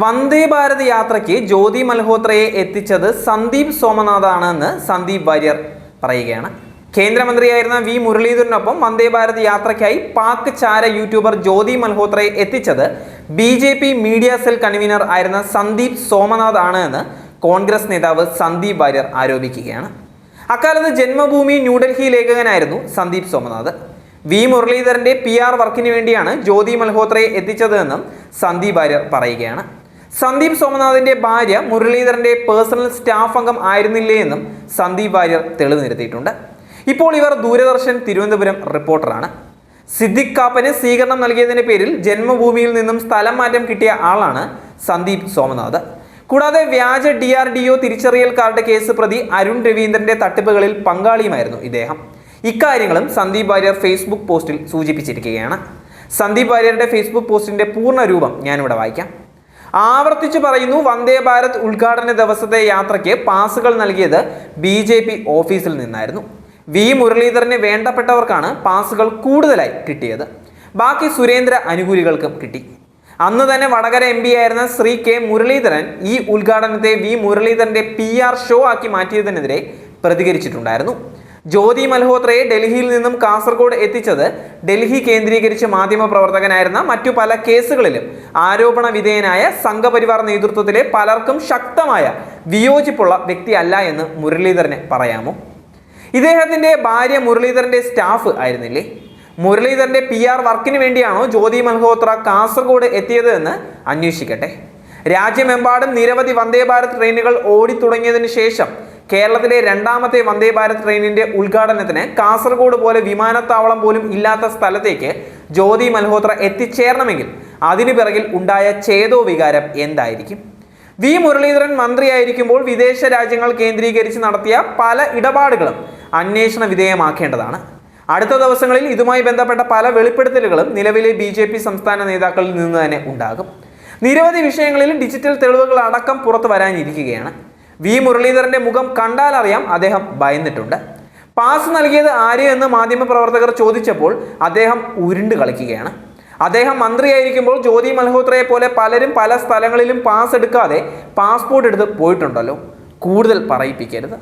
വന്ദേ ഭാരത് യാത്രയ്ക്ക് ജ്യോതി മൽഹോത്രയെ എത്തിച്ചത് സന്ദീപ് സോമനാഥാണെന്ന് സന്ദീപ് വാര്യർ പറയുകയാണ്. കേന്ദ്രമന്ത്രിയായിരുന്ന വി മുരളീധരനൊപ്പം വന്ദേ ഭാരത് യാത്രയ്ക്കായി പാക് ചാര യൂട്യൂബർ ജ്യോതി മൽഹോത്രയെ എത്തിച്ചത് BJP മീഡിയ സെൽ കൺവീനർ ആയിരുന്ന സന്ദീപ് സോമനാഥ് ആണ് എന്ന് കോൺഗ്രസ് നേതാവ് സന്ദീപ് വാര്യർ ആരോപിക്കുകയാണ്. അക്കാലത്ത് ജന്മഭൂമി ന്യൂഡൽഹി ലേഖകനായിരുന്നു സന്ദീപ് സോമനാഥ്. വി മുരളീധരന്റെ PR വർക്കിന് വേണ്ടിയാണ് ജ്യോതി മൽഹോത്രയെ എത്തിച്ചത് എന്നും സന്ദീപ് വാര്യർ പറയുകയാണ്. സന്ദീപ് സോമനാഥിന്റെ ഭാര്യ മുരളീധരന്റെ പേഴ്സണൽ സ്റ്റാഫ് അംഗം ആയിരുന്നില്ലേ എന്നും സന്ദീപ് വാര്യർ തെളിവ് നിരത്തിയിട്ടുണ്ട്. ഇപ്പോൾ ഇവർ ദൂരദർശൻ തിരുവനന്തപുരം റിപ്പോർട്ടറാണ്. സിദ്ദിഖ് കാപ്പന് സ്വീകരണം നൽകിയതിന്റെ പേരിൽ ജന്മഭൂമിയിൽ നിന്നും സ്ഥലം മാറ്റം കിട്ടിയ ആളാണ് സന്ദീപ് സോമനാഥ്. കൂടാതെ വ്യാജ DRDO തിരിച്ചറിയൽ കാർഡ് കേസ് പ്രതി അരുൺ രവീന്ദ്രന്റെ തട്ടിപ്പുകളിൽ പങ്കാളിയുമായിരുന്നു ഇദ്ദേഹം. ഇക്കാര്യങ്ങളും സന്ദീപ് വാര്യർ ഫേസ്ബുക്ക് പോസ്റ്റിൽ സൂചിപ്പിച്ചിരിക്കുകയാണ്. സന്ദീപ് വാര്യരുടെ ഫേസ്ബുക്ക് പോസ്റ്റിന്റെ പൂർണ്ണ രൂപം ഞാനിവിടെ വായിക്കാം. ആവർത്തിച്ചു പറയുന്നു, വന്ദേ ഭാരത് ഉദ്ഘാടന ദിവസത്തെ യാത്രയ്ക്ക് പാസുകൾ നൽകിയത് BJP ഓഫീസിൽ നിന്നായിരുന്നു. വി മുരളീധരന് വേണ്ടപ്പെട്ടവർക്കാണ് പാസുകൾ കൂടുതലായി കിട്ടിയത്. ബാക്കി സുരേന്ദ്ര അനുകൂലികൾക്കും കിട്ടി. അന്ന് തന്നെ വടകര MP ആയിരുന്ന ശ്രീ K മുരളീധരൻ ഈ ഉദ്ഘാടനത്തെ വി മുരളീധരന്റെ PR ഷോ ആക്കി മാറ്റിയതിനെതിരെ പ്രതികരിച്ചിട്ടുണ്ടായിരുന്നു. ജ്യോതി മൽഹോത്രയെ ഡൽഹിയിൽ നിന്നും കാസർഗോഡ് എത്തിച്ചത് ഡൽഹി കേന്ദ്രീകരിച്ച് മാധ്യമപ്രവർത്തകനായിരുന്ന മറ്റു പല കേസുകളിലും ആരോപണ വിധേയനായ സംഘപരിവാർ നേതൃത്വത്തിലെ പലർക്കും ശക്തമായ വിയോജിപ്പുള്ള വ്യക്തിയല്ല എന്ന് മുരളീധരന് പറയാമോ? ഇദ്ദേഹത്തിന്റെ ഭാര്യ മുരളീധരന്റെ സ്റ്റാഫ് ആയിരുന്നില്ലേ? മുരളീധരന്റെ PR വർക്കിന് വേണ്ടിയാണോ ജ്യോതി മൽഹോത്ര കാസർഗോഡ് എത്തിയത് എന്ന് അന്വേഷിക്കട്ടെ. രാജ്യമെമ്പാടും നിരവധി വന്ദേ ഭാരത് ട്രെയിനുകൾ ഓടിത്തുടങ്ങിയതിനു ശേഷം കേരളത്തിലെ രണ്ടാമത്തെ വന്ദേ ഭാരത് ട്രെയിനിന്റെ ഉദ്ഘാടനത്തിന് കാസർഗോഡ് പോലെ വിമാനത്താവളം പോലും ഇല്ലാത്ത സ്ഥലത്തേക്ക് ജ്യോതി മൽഹോത്ര എത്തിച്ചേരണമെങ്കിൽ അതിനു പിറകിൽ ഉണ്ടായ ചേതോ വികാരം എന്തായിരിക്കും? വി മുരളീധരൻ മന്ത്രിയായിരിക്കുമ്പോൾ വിദേശ രാജ്യങ്ങൾ കേന്ദ്രീകരിച്ച് നടത്തിയ പല ഇടപാടുകളും അന്വേഷണ വിധേയമാക്കേണ്ടതാണ്. അടുത്ത ദിവസങ്ങളിൽ ഇതുമായി ബന്ധപ്പെട്ട പല വെളിപ്പെടുത്തലുകളും നിലവിലെ BJP സംസ്ഥാന നേതാക്കളിൽ നിന്ന് തന്നെ ഉണ്ടാകും. നിരവധി വിഷയങ്ങളിൽ ഡിജിറ്റൽ തെളിവുകൾ അടക്കം പുറത്തു വരാനിരിക്കുകയാണ്. വി മുരളീധരന്റെ മുഖം കണ്ടാൽ അറിയാം അദ്ദേഹം ഭയന്നിട്ടുണ്ട്. പാസ് നൽകിയത് ആര് എന്ന് മാധ്യമപ്രവർത്തകർ ചോദിച്ചപ്പോൾ അദ്ദേഹം ഉരുണ്ട് കളിക്കുകയാണ്. അദ്ദേഹം മന്ത്രിയായിരിക്കുമ്പോൾ ജ്യോതി മൽഹോത്രയെ പോലെ പലരും പല സ്ഥലങ്ങളിലും പാസ് എടുക്കാതെ പാസ്പോർട്ട് എടുത്ത് പോയിട്ടുണ്ടല്ലോ. കൂടുതൽ പറയിപ്പിക്കരുത്.